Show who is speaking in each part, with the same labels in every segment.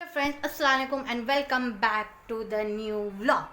Speaker 1: Friends अस्सलाम वालेकुम and welcome back to the new vlog.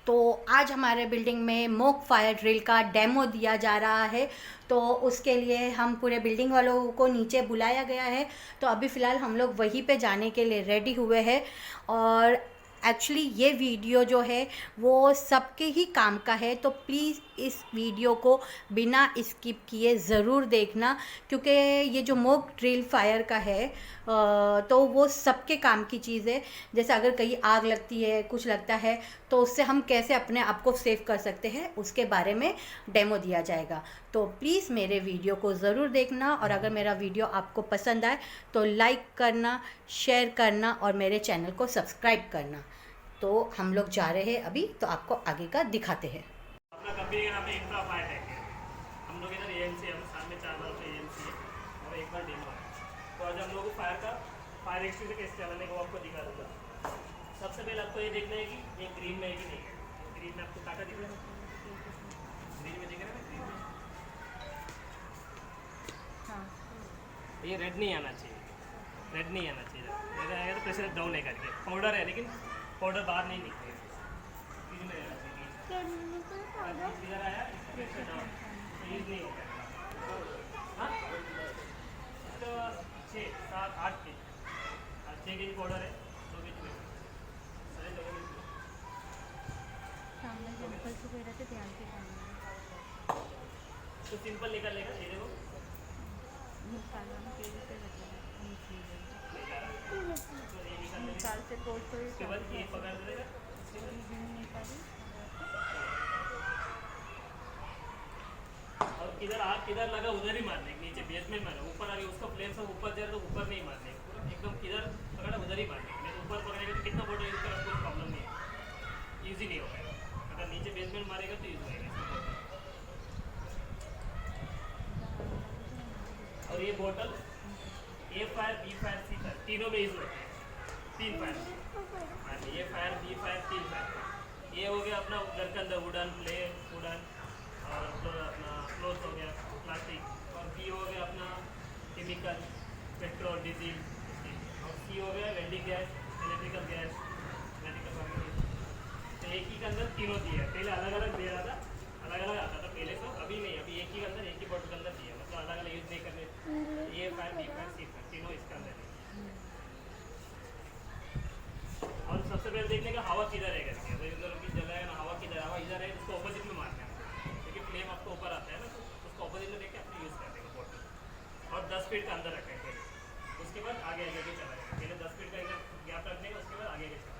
Speaker 1: तो आज हमारे बिल्डिंग में मोक फायर ड्रिल का डेमो दिया जा रहा है। तो उसके लिए हम पूरे बिल्डिंग वालों को नीचे बुलाया गया है। तो अभी फ़िलहाल हम लोग वहीं पे जाने के लिए रेडी हुए हैं। और एक्चुअली ये वीडियो जो है वो सबके ही काम का है, तो प्लीज़ इस वीडियो को बिना स्किप किए ज़रूर देखना, क्योंकि ये जो मोक ड्रिल फायर का है तो वो सबके काम की चीज़ है। जैसे अगर कहीं आग लगती है, कुछ लगता है, तो उससे हम कैसे अपने आप को सेव कर सकते हैं उसके बारे में डेमो दिया जाएगा। तो प्लीज़ मेरे वीडियो को ज़रूर देखना, और अगर मेरा वीडियो आपको पसंद आए तो लाइक करना, शेयर करना और मेरे चैनल को सब्सक्राइब करना। तो हम लोग जा रहे हैं अभी, तो आपको आगे का दिखाते हैं।
Speaker 2: अपना कंपनी का नाम है इंफ्रा फायर टेक है। हम लोग इधर एएनसी हम साल में 4 बार एएनसी है और एक बार डेमो है। तो आज हम लोग को फायर एक्सटिंग्विशर कैसे चलाने को आपको दिखा दूँगा। सबसे पहले आपको ये देखना है कि ये ग्रीन में है कि नहीं है। ग्रीन में आपको काटा दिख रहा है, ग्रीन में दिख रहा है, ग्रीन में
Speaker 1: हाँ।
Speaker 2: ये रेड नहीं आना चाहिए, रेड नहीं आना चाहिए। रेड आएगा तो प्रेशर डाउन है करके पाउडर है, लेकिन पाउडर बाहर नहीं निकलेगा। ग्रीन में रहना चाहिए। इधर आया प्रेशर डाउन तो यूज नहीं होगा। हाँ तो 6 7 8 के 6 के जी पाउडर है, 2 के जी सारे लोगों में तो सिंपल निकल लेगा धीरे वो उसके बाद ये पकड़ देगा। और किधर आग किधर लगा उधर ही मारने, नीचे बेस में मारना। ऊपर आगे उसका प्लेन सब ऊपर जा रहा तो ऊपर नहीं मारने, एकदम किधर पकड़ा उधर ही मारने। नहीं तो ऊपर पकड़ेगा तो कितना फोटो यूज करा कोई प्रॉब्लम नहीं है, ईजी नहीं हो पाएगा। अगर नीचे बेसमेंट मारेगा तो यूज होएगा। और ये बोतल ए fire, B fire, C fire तीनों में यूज होते हैं। 3 फायर, ये फायर, बी फायर, 3 फायर। ये हो गया अपना घर के अंदर वुडन प्लेन, वुडन और अपना क्लोथ हो गया प्लास्टिक। और बी हो गया अपना केमिकल, पेट्रोल, डीजल। और सी हो गया welding gas, electrical gas, medical सामग्री। तो एक ही के अंदर तीनों दिए। पहले अलग अलग दे रहा था, अलग अलग आता था पहले तो, अभी नहीं, अभी एक ही के अंदर एक ही बोतल के अंदर दिया, मतलब अलग अलग यूज नहीं करने। ए fire, B fire, C fire तीनों इसके अंदर है। और सबसे पहले देखने का हवा किधर है करके, तो इधर भी जलाएगा ना, हवा किधर, हवा इधर है, उसको ऑपोजिट में मारना है, क्योंकि फ्लेम आपको ऊपर आता है ना, तो उसको ऑपोजिट में लेके अपने यूज़ कर देंगे बोतल। और 10 फीट का अंदर रखेंगे, उसके बाद आगे आगे के चलाएंगे। पहले 10 फीट का गैप रखने का, उसके बाद आगे के चलाएंगे।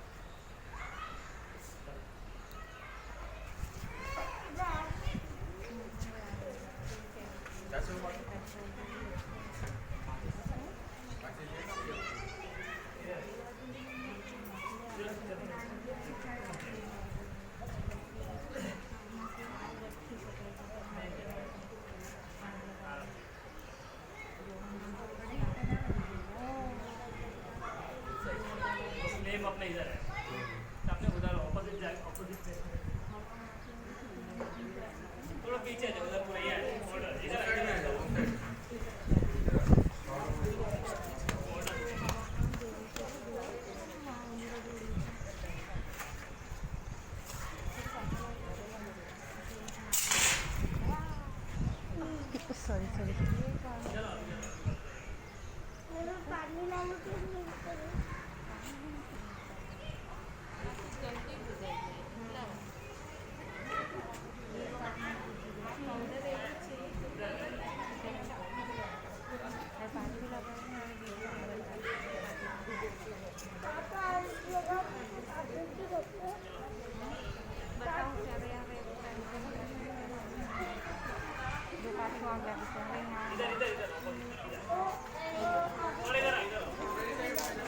Speaker 2: फ्लेम अपने इधर है, तो अपने उधर ऑपोजिट जाए, ऑपोजिट से थोड़ा पीछे जाए, उधर पूरा ये है ऑर्डर इधर।
Speaker 1: Sorry sorry.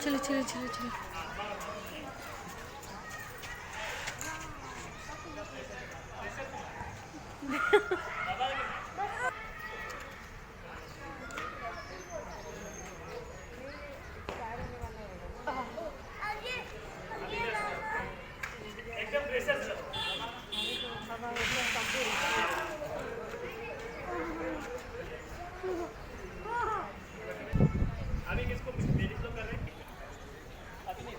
Speaker 1: चलो चलो चलो चलो।
Speaker 2: एकदम प्रेशर से अभी किसको लेडीज लोग कर रहे हैं, अभी नहीं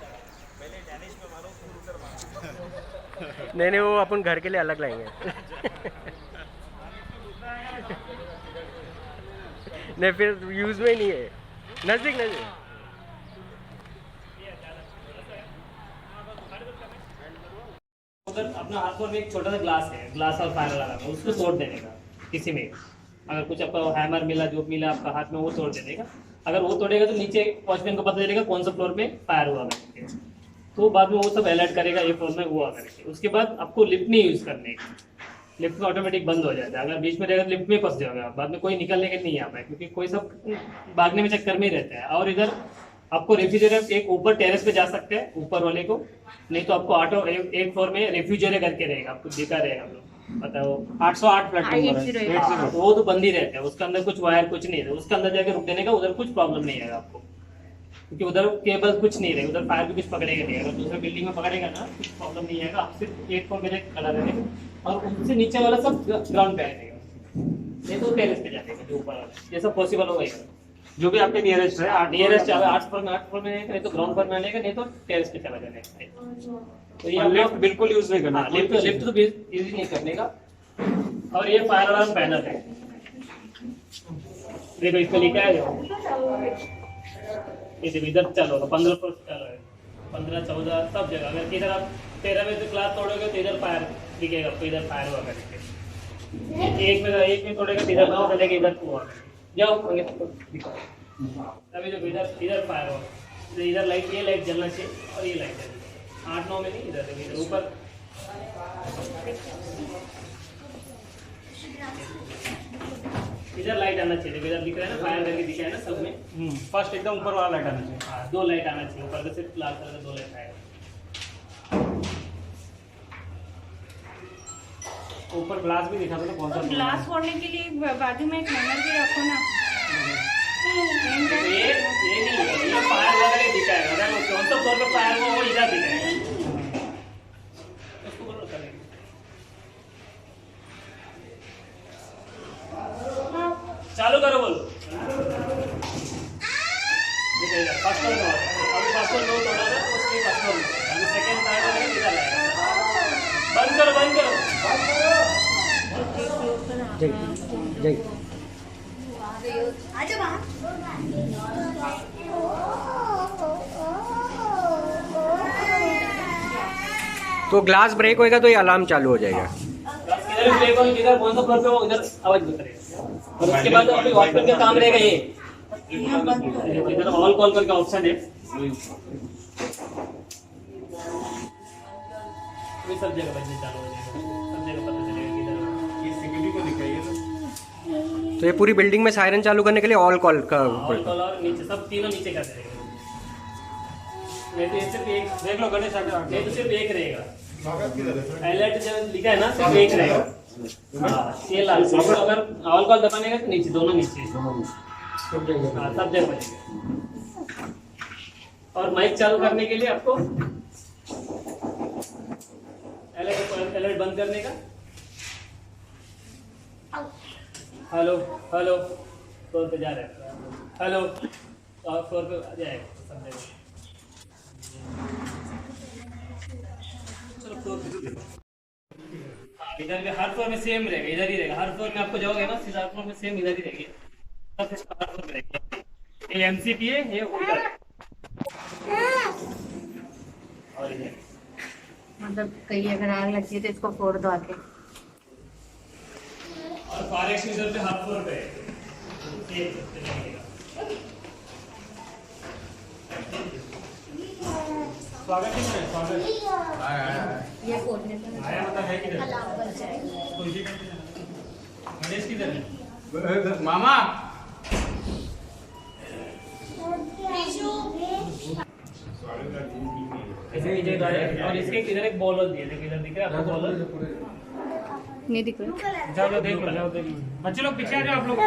Speaker 3: नहीं वो अपन घर के लिए अलग लाएंगे। नहीं फिर यूज में ही नहीं है। नजदीक
Speaker 2: उधर अपना हाथ में एक छोटा सा ग्लास है, ग्लास और फायर लगा था, उसको तोड़ देने का किसी में। अगर कुछ आपका हैमर मिला, जो मिला आपका हाथ में, वो तोड़ देने का। अगर वो तोड़ेगा तो नीचे वॉचमैन को पता चलेगा कौन सा फ्लोर में फायर हुआ करके, तो बाद में वो सब अलर्ट करेगा ये फ्लोर में हुआ करके। उसके बाद आपको लिफ्ट नहीं यूज करने का, लिफ्ट में ऑटोमेटिक बंद हो जाता है। अगर बीच में रहेगा तो लिफ्ट में फंस जाओगे, बाद में कोई निकलने के नहीं आ पाए, क्योंकि कोई सब भागने में चक्कर में ही रहता है। और इधर आपको रेफ्रिजरेटर एक ऊपर टेरेस पे जा सकते हैं, ऊपर वाले को, नहीं तो आपको ऑटो एक फ्लोर में रेफ्रिजरेटर करके रहेगा, आपको दिखा रहेगा हम लोग, पता है वो 808 प्लेटफॉर्म, वो तो बंद ही रहता है, उसके अंदर कुछ वायर कुछ नहीं है, उसके अंदर जाकर रुक देने का, उधर कुछ प्रॉब्लम नहीं आएगा आपको, क्योंकि उधर केबल कुछ नहीं रहेगा, उधर फायर भी कुछ पकड़ेगा नहीं। अगर दूसरे बिल्डिंग में पकड़ेगा ना, कुछ प्रॉब्लम नहीं आएगा। आप सिर्फ एक फ्लोर में खड़ा रहेगा और उससे नीचे वाला सब ग्राउंड पे आएगा, नहीं तो टेरेस पे जाएगा जो ऊपर वाला, जैसा पॉसिबल होगा जो भी आपके नियरेस्ट है। नियरेस्ट 8 फ्लोर में नहीं तो ग्राउंड पर में आने का, नहीं तो टेरेस पे चला जाने का। तो ये लिफ्ट बिल्कुल यूज नहीं करना, लिफ्ट तो यूज नहीं करने का। और ये फायर अलार्म पैनल है, देखो इस पे लिखा है, इधर चलो 15 फ्लोर चलो है, 15 14 सब जगह। अगर इधर आप 13 में तो क्लास तोड़ोगे तो इधर फायर दिखेगा, आपको इधर फायर हुआ करके। एक में तोड़ेगा तो इधर ना चलेगा, इधर हुआ जाओ अभी देखो इधर फायर हो, इधर लाइट, ये लाइट जलना चाहिए और ये लाइट जलना 8-9 में नहीं, इधर ऊपर इधर लाइट आना चाहिए, इधर दिख रहा है ना फायर करके दिखा है ना सब में।
Speaker 4: फर्स्ट एकदम ऊपर वाला लाइट आना चाहिए।
Speaker 2: हाँ 2 लाइट आना चाहिए ऊपर, सिर्फ लाल कलर का 2 लाइट आएगा।
Speaker 4: ऊपर ग्लास भी दिखा दो, कौन सा
Speaker 5: ग्लास फोड़ने के लिए बाजू में एक हैमर भी रखो ना।
Speaker 2: ये नहीं, ये फायर वगैरह दिखाएगा, अगर वो कौन सा फ्लोर पे फायर हुआ वो इधर दिखाएगा। उसको बोलो करेंगे, चालू करो बोलो। देखो इधर फर्स्ट फ्लोर में अभी फर्स्ट फ्लोर में तोड़ा था, उसके फर्स्ट फ्लोर में अभी सेकंड थर्ड वगैरह इधर आएगा। बंद करो बंद करो।
Speaker 3: जय जय। तो ग्लास ब्रेक होएगा तो ये अलार्म चालू हो जाएगा।
Speaker 2: किधर ब्रेक होगा, किधर कौन सा फ्लोर पे हो, इधर आवाज करेगा। और उसके बाद अपनी वॉचमैन का काम रहेगा ये, इधर ऑल कॉल करके ऑप्शन है, ये सब जगह बजने चालू हो जाएगा, सब जगह पता चलेगा किधर।
Speaker 4: ये सिक्योरिटी को दिखाइए।
Speaker 3: तो ये पूरी बिल्डिंग में सायरन चालू करने के लिए ऑल कॉल का
Speaker 2: ऑल कॉल और नीचे सब तीनों नीचे कर देगा, नहीं तो सिर्फ एक
Speaker 4: देख लो गणेश आगे
Speaker 2: नहीं तो सिर्फ एक रहेगा। अलर्ट जब लिखा है ना सिर्फ एक रहेगा। हाँ ये लाल, अगर ऑल कॉल दबाने का तो नीचे दोनों नीचे, सब जगह बजेगा। और माइक चालू करने के लिए आपको अलर्ट बंद करने का, हेलो हेलो फ्लोर पे जा रहे हैं, हेलो और फ्लोर पे आ जाएगा सब जगह। चलो फ्लोर पे इधर भी हर फ्लोर में सेम रहेगा, इधर ही रहेगा। हर फ्लोर में आपको जाओगे ना सीधा फ्लोर में सेम इधर ही रहेगी, सब हर फ्लोर में रहेगी। ये एमसीपी है, ये उधर और इधर
Speaker 1: मतलब कहीं अगर आग लगती है तो इसको फोड़ दो आके।
Speaker 2: और फायर एक्सटिंग्विशर पे हर फ्लोर पे है।
Speaker 4: स्वागत है, स्वागत
Speaker 1: ये फोड़ने से
Speaker 4: आया मतलब है किधर?
Speaker 1: अलार्म बज जाएगा।
Speaker 4: गणेश किधर है? मामा
Speaker 2: और इसके इधर एक बॉलर दिए, देखो इधर दिख रहा है आपको बॉलर,
Speaker 1: नहीं दिख रहा
Speaker 4: जाओ देख लो, जाओ देख लो। बच्चे लोग पीछे आ जाओ आप लोग।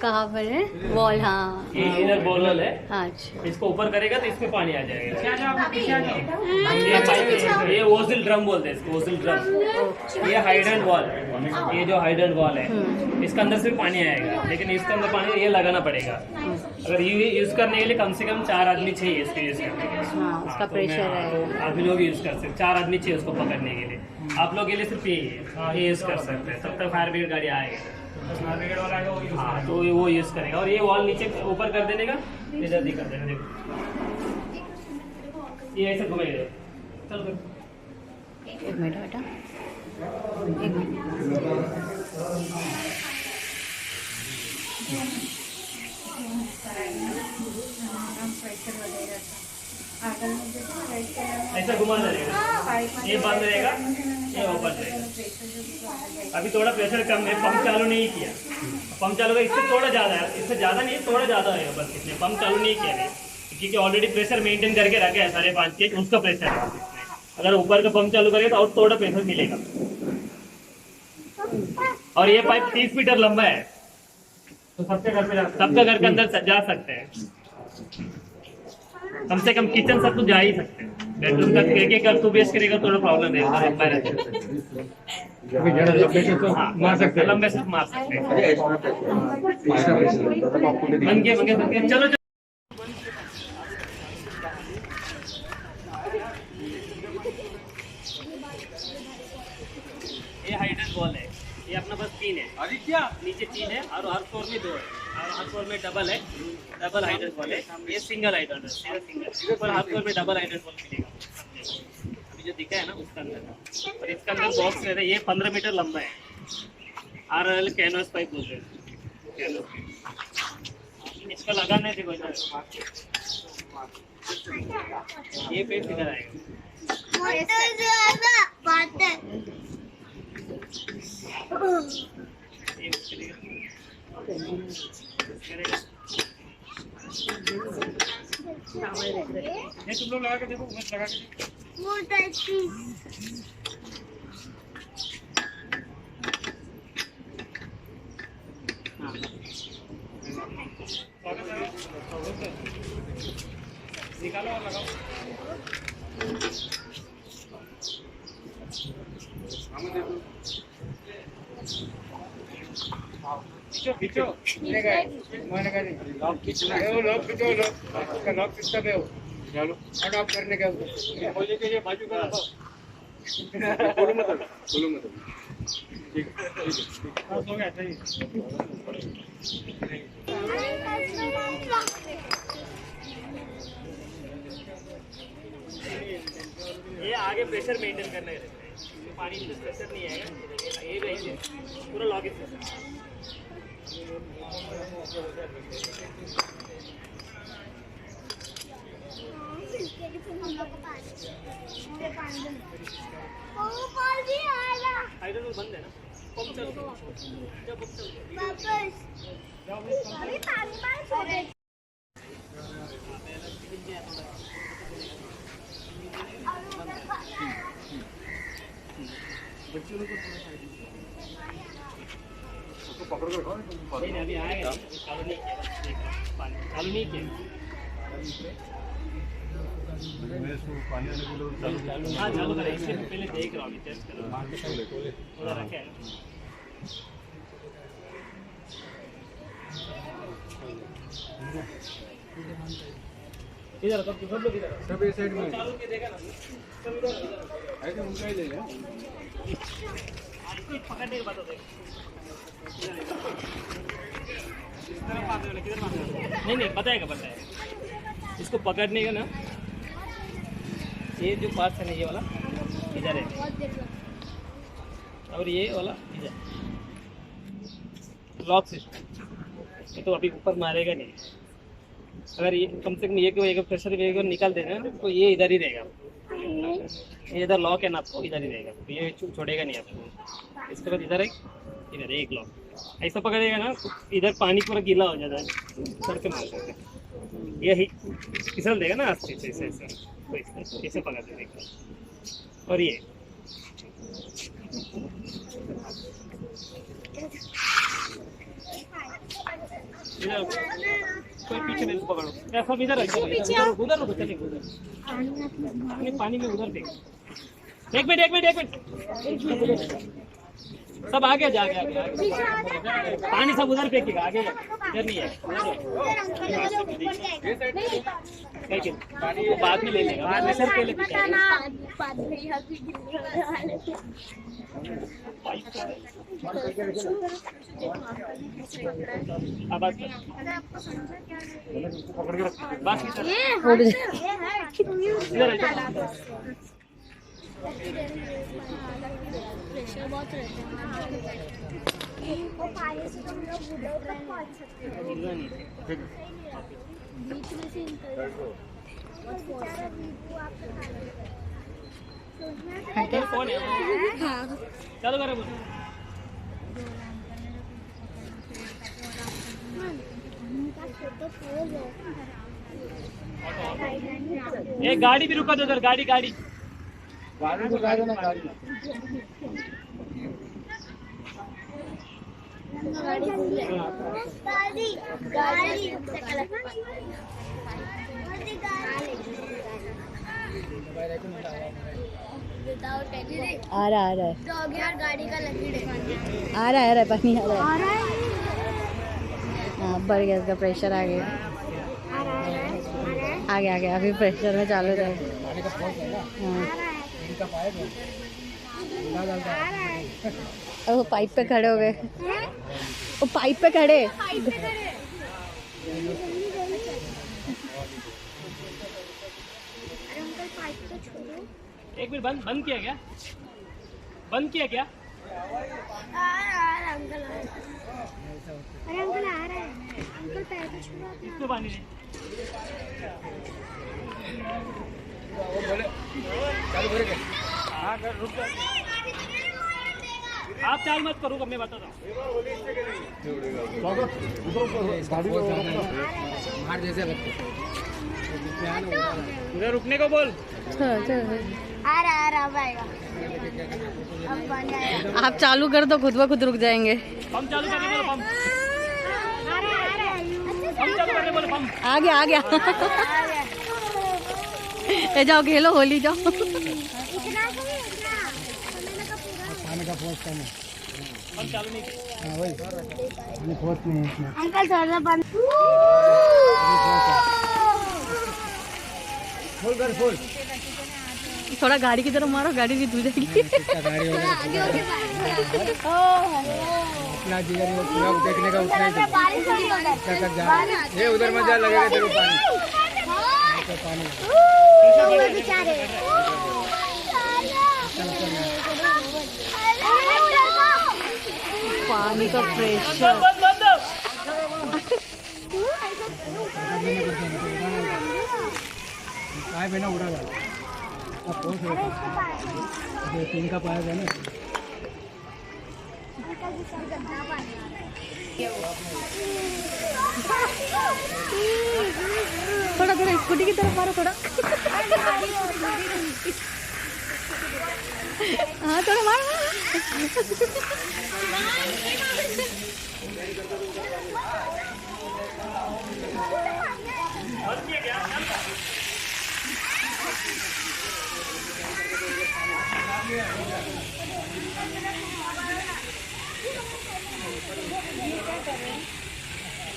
Speaker 1: कहाँ पर है वॉल? हाँ
Speaker 2: ये इधर बॉलर है,
Speaker 1: हाँ अच्छा।
Speaker 2: इसको ऊपर करेगा तो इसमें पानी आ जाएगा।
Speaker 4: पीछे आ जाओ, आप लोग पीछे आ जाओ।
Speaker 2: ये पाइप, ये ओसिल ड्रम बोलते हैं इसको, ओसिल ड्रम। ये हाइड्रेंट वॉल, ये जो हाइड्रेंट वॉल है इसके अंदर से पानी आएगा, लेकिन इसके अंदर पानी ये लगाना पड़ेगा। अगर ये यूज़ करने के लिए कम से कम 4 आदमी चाहिए इसको यूज़ करने के लिए।
Speaker 1: हाँ, उसका
Speaker 2: तो
Speaker 1: प्रेशर
Speaker 2: मैं-
Speaker 1: है।
Speaker 2: अभी लोग यूज़ कर सकते, 4 आदमी चाहिए उसको पकड़ने के लिए। आप लोग के लिए सिर्फ ये ये यूज़ कर सकते हैं, तब तक फायर ब्रिगेड गाड़ी आएगा।
Speaker 4: फायर ब्रिगेड वाला आएगा वो यूज
Speaker 2: हाँ, तो वो यूज़ करेगा। और ये वॉल नीचे ऊपर कर देने का, ये जल्दी कर देना। देखो ये ऐसे घुमाइए, चलो
Speaker 1: एक मिनट बेटा, एक मिनट।
Speaker 2: ऐसा घुमा रहेगा, ये बंद रहेगा, ये ओपन रहेगा। अभी थोड़ा प्रेशर कम है, पंप चालू नहीं किया। पंप चालू का इससे थोड़ा ज़्यादा है, इससे ज़्यादा नहीं है, थोड़ा ज़्यादा है बस। इसने पंप चालू नहीं किया है क्योंकि ऑलरेडी प्रेशर मेंटेन करके रखा है 5.5 के, उसका प्रेशर है। अगर ऊपर का पंप चालू करेगा तो और थोड़ा प्रेशर मिलेगा। और ये पाइप 30 मीटर लंबा है, तो सबके घर के अंदर जा सकते हैं। कम से कम किचन सब तो जा ही सकते हैं। बेडरूम तक एक घर तो बेस करेगा, थोड़ा प्रॉब्लम है। मार सकते हैं, लंबे से मार सकते हैं। बन गए, चलो चलो। ये हाइड्रेंट वॉल है, ये अपना बस 3 है। नीचे 3 है और हर फ्लोर में 2 है, और हर फ्लोर में डबल है। डबल हाइड्रेंट वॉल है, ये सिंगल हाइड्रेंट है, सिंगल। पर हर फ्लोर में डबल हाइड्रेंट वॉल मिलेगा। अभी जो दिखा है ना उसका अंदर, और इसका अंदर बॉक्स है। ये 15 मीटर लंबा है। RL कैनवास पाइप बोलते हैं। इसका लगाना है, देखो ये पेज इधर आएगा।
Speaker 4: ये तुम लोग लगा के देखो, मैं लगा के देखो। निकालो और लगाओ। खींचो खींचो, मैंने कहा नहीं लॉक खींचना है, वो लॉक खींचो, लॉक उसका लॉक सिस्टम है वो। चलो ऑन ऑफ करने का खोलने के लिए बाजू का खोलो मत ठीक है बस हो गया। सही
Speaker 2: ये आगे प्रेशर मेंटेन करने रहता है, पानी में प्रेशर नहीं आएगा। ये रही है पूरा लॉक सिस्टम। हाइड्रेंट वॉल बंद है ना, पंप चल रहा है। जब पंप चल रहा है नहीं, अभी आएगा, चालू नहीं किया, पानी चालू नहीं किया। हाँ चालू करें, इससे पहले देख रहा हूँ, टेस्ट कर रहा हूँ। उधर रखे हैं इधर, सब लोग इधर,
Speaker 4: सब इस साइड में
Speaker 2: चालू के देगा ना, सब इधर
Speaker 4: ऐसे उनका ही ले ले।
Speaker 2: इसको पकड़ने के बाद नहीं नहीं बताएगा इसको पकड़ने का ना। ये जो पार्ट्स है ना, ये वाला इधर है और ये वाला इधर लॉक सिस्टम। ये तो अभी ऊपर मारेगा नहीं। अगर ये कम से कम ये को एक प्रेशर एक निकाल देना तो ये इधर ही रहेगा। ये इधर लॉक है ना, आपको इधर ही रहेगा, तो ये छोड़ेगा नहीं आपको। इसके बाद इधर एक लॉक ऐसा पकड़ेगा ना, तो इधर पानी पूरा गीला हो जाता है, सर के मार सकते हैं। यही फिसल देगा ना आस्ते से, ऐसे तो इसे पकड़ देगा। और ये कोई पीछे नहीं पकड़ो, ऐसा इधर उधर रुको, चलेगा उधर पानी में उधर देख। एक मिनट सब आगे जाके आगे पानी सब उधर फेंकेगा आगे इधर नहीं है पानी वो बाद में ले लेगा बाद में सर पहले
Speaker 6: प्रेशर बहुत रहता है वो पानी से तुम लोग बुढ़ो तक पहुंच सकते हो बीच में से
Speaker 2: कौन है चलो करे बोलो एक गाड़ी भी रुका दो उधर गाड़ी
Speaker 4: गाड़ी को ला देना गाड़ी
Speaker 1: आ रहा है
Speaker 6: गाड़ी का
Speaker 1: आ रहा है पानी आ रहा है हाँ बढ़ गया इसका प्रेशर आ गया आ गया अभी प्रेशर में चालू रहेगा हाँ वो पाइप पे खड़े हो गए वो पाइप पे खड़े
Speaker 2: एक मिनट बंद किया क्या बंद किया क्या
Speaker 6: अंकल आ रहा है अंकल पैर को छू रहा
Speaker 2: इसको पानी दे आप चाल मत करो मैं बताता हूँ उधर रुकने को बोल
Speaker 6: आ रहा आएगा अब पानी आएगा
Speaker 1: आप चालू कर दो खुद ब खुद रुक जाएंगे
Speaker 2: पंप चालू करने बोलो पंप चालू करने बोलो पंप
Speaker 1: आ गया ए जाओ खेलो होली जाओ
Speaker 4: पानी का फोर्स कम है
Speaker 2: पंप चालू नहीं किया
Speaker 4: हाँ वही पानी फोर्स नहीं है इसमें
Speaker 6: अंकल थोड़ा बंद
Speaker 4: फुल
Speaker 1: थोड़ा गाड़ी की तरफ मारो गाड़ी भी धुल जाएगी
Speaker 4: गाड़ी अपना जीवन में पूरा देखने का उतना ही ये उधर मजा लगेगा तेरे को पानी
Speaker 1: पानी का प्रेशर
Speaker 4: पाए बिना उड़ा जा तीन का पाया था ना
Speaker 1: थोड़ा स्कूटी की तरफ मारो थोड़ा हाँ थोड़ा मारो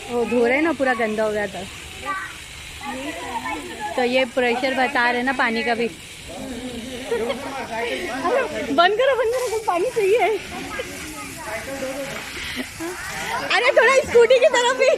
Speaker 1: वो धो रहे ना पूरा गंदा हो गया था तो ये प्रेशर बता रहे ना पानी का भी बंद करो पानी चाहिए अरे थोड़ा स्कूटी की तरफ भी